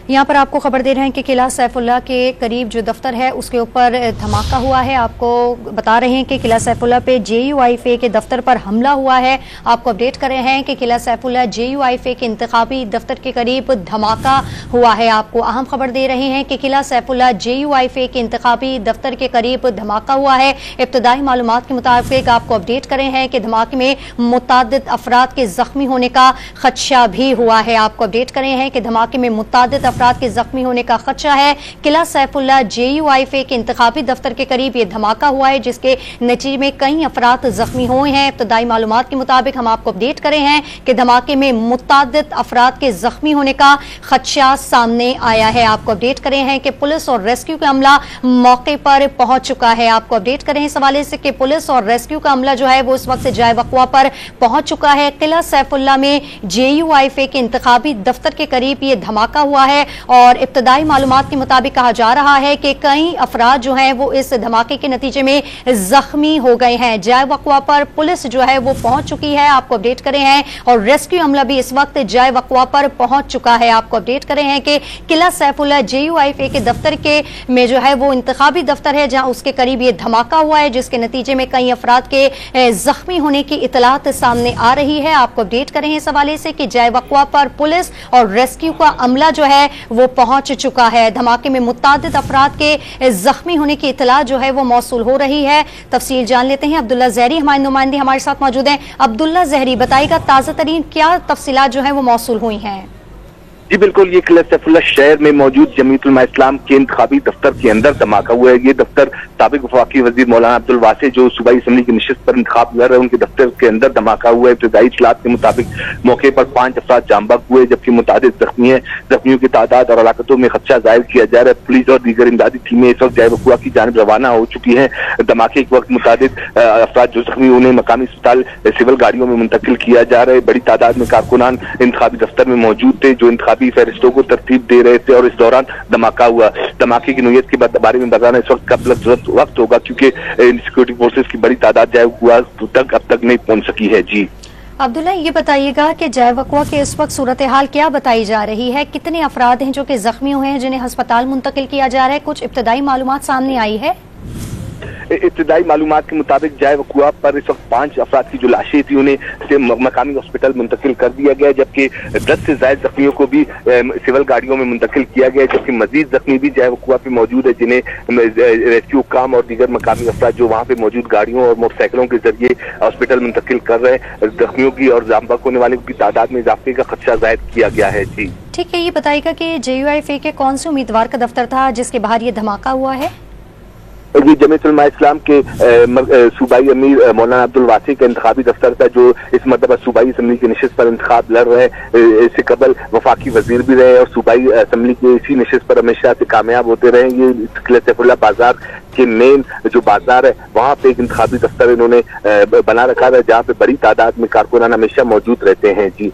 यहाँ पर आपको खबर दे रहे हैं कि किला सैफुल्लाह के करीब जो दफ्तर है उसके ऊपर धमाका हुआ है। आपको बता रहे हैं कि किला सैफुल्लाह पे JUIFA के दफ्तर पर हमला हुआ है। आपको अपडेट कर रहे हैं कि किला सैफुल्लाह JUIFA के इंतखाबी दफ्तर के करीब धमाका हुआ है। आपको अहम खबर दे रहे हैं कि किला सैफुल्लाह JUIFA के इंतखाबी दफ्तर के करीब धमाका हुआ है। इब्तदाई मालूमात के मुताबिक आपको अपडेट कर रहे हैं कि धमाके में मुतादिद अफराद के जख्मी होने का खदशा भी हुआ है। आपको अपडेट कर रहे हैं कि धमाके में मुतादिद अफराद के जख्मी होने का खदशा है। किला सैफुल्लाह JUIFA के इंतखाबी दफ्तर के करीब ये धमाका हुआ है, जिसके नतीजे में कई अफराद जख्मी हुए हैं। इब्तदाई मालूमात के मुताबिक हम आपको अपडेट कर रहे हैं कि धमाके में मुतादिद अफराद के जख्मी होने का खदशा सामने आया है। आपको अपडेट कर रहे हैं कि पुलिस और रेस्क्यू का अमला मौके पर पहुंच चुका है। आपको अपडेट कर रहे हैं इस हवाले से कि पुलिस और रेस्क्यू का अमला जो है वो इस वक्त जाए वक़्वा पर पहुंच चुका है। किला सैफुल्लाह में JUIFA के इंतखाबी दफ्तर के करीब ये धमाका हुआ है और इब्तदाई मालूमात के मुताबिक कहा जा रहा है कि कई अफराद जो हैं वो इस धमाके के नतीजे में जख्मी हो गए हैं। जाए वक़्वा पर पुलिस जो है वो पहुंच चुकी है। आपको अपडेट कर रहे हैं और रेस्क्यू अमला भी इस वक्त जाए वक़्वा पर पहुंच चुका है। आपको अपडेट कर रहे हैं कि किला सैफुल्लाह JUIFA के दफ्तर के में जो है वो इंतखाबी दफ्तर है, जहां उसके करीब ये धमाका हुआ है, जिसके नतीजे में कई अफराद के जख्मी होने की इतलात सामने आ रही है। आपको अपडेट कर रहे हैं इस हवाले से कि जाए वक़्वा पर पुलिस और रेस्क्यू का अमला जो है वो पहुंच चुका है। धमाके में मुतादिद अफराद के जख्मी होने की इतला जो है वो मौसूल हो रही है। तफसील जान लेते हैं। अब्दुल्ला ज़हरी हमारे नुमाइंदे हमारे साथ मौजूद हैं। अब्दुल्ला ज़हरी, बताइएगा ताज़ा तरीन क्या तफसीलात जो है वो मौसूल हुई हैं? जी बिल्कुल, ये किला सैफुल्लाह शहर में मौजूद जमीयत उलमा इस्लाम के इंतखाबी दफ्तर के अंदर धमाका हुआ है। ये दफ्तर साबिक वफाकी वजीर मौलाना अब्दुल वासी जो सूबाई असम्बली की नशिस्त पर इंतखाब लड़ रहे हैं, उनके दफ्तर के अंदर धमाका हुआ है। इब्तदाई इत्तलात के मुताबिक मौके पर 5 अफराद जामबख्श हुए, जबकि मुतादिद जख्मी है। जख्मियों की तादाद और हलाकतों में खदशा जाहिर किया जा रहा है। पुलिस और दीगर इमदादी टीमें इस वक्त जाए वक़्वा की जानिब रवाना हो चुकी है। धमाके के वक्त मुतादिद अफराद जो जख्मी उन्हें मकामी अस्पताल सिविल गाड़ियों में मुंतकिल किया जा रहा है। बड़ी तादाद में कारकुनान इंतखाबी दफ्तर में मौजूद थे जो इंतखाबी फहरिस्तों को तरतीब दे रहे थे और इस दौरान धमाका हुआ। धमाके की नौयत के बारे में बताना इस वक्त का वक्त होगा, क्योंकि सिक्योरिटी फोर्सेस की बड़ी तादाद जाए हुआ तक अब तक नहीं पहुंच सकी है। जी अब्दुल्ला, ये बताइएगा कि जाए वक़्वा के इस वक्त सूरत हाल क्या बताई जा रही है? कितने अफराद हैं जो कि जख्मी हुए हैं, जिन्हें अस्पताल मुंतकिल किया जा रहा है? कुछ इब्तदाई मालूमात सामने आई है? इब्तदाई मालूमात के मुताबिक जाए वक़्वा पर इस वक्त 5 अफराद की जो लाशें थी उन्हें मकामी हॉस्पिटल मुंतकिल कर दिया गया, जबकि 10 से ज़ायद जख्मियों को भी सिविल गाड़ियों में मुंतकिल किया गया, जबकि मजीद जख्मी भी जाए वक़्वा पे मौजूद है, जिन्हें रेस्क्यू काम और दीगर मकामी अफराद जो वहाँ पे मौजूद गाड़ियों और मोटरसाइकिलों के जरिए हॉस्पिटल मुंतकिल कर रहे हैं। जख्मियों की और जामबख्श होने वालों की तादाद में इजाफे का खदशा जाहिर किया गया है। जी ठीक है, ये बताइएगा कि JUIFA के कौन से उम्मीदवार का दफ्तर था जिसके बाहर ये धमाका हुआ है? ये जमीयत उलमा इस्लाम के सूबाई अमीर मौलाना अब्दुल वासी का इंतखाबी दफ्तर था, जो इस मरतबा सूबाई असम्बली की नशिस्त पर इंतखाब लड़ रहे हैं। इससे कबल वफाकी वजीर भी रहे और सूबाई असम्बली के इसी नशिस्त पर हमेशा से कामयाब होते रहे। ये किला सैफुल्लाह बाजार के मेन जो बाजार है वहाँ पे एक इंतखाबी दफ्तर इन्होंने बना रखा था, जहाँ पे बड़ी तादाद में कारकुनान हमेशा मौजूद रहते हैं। जी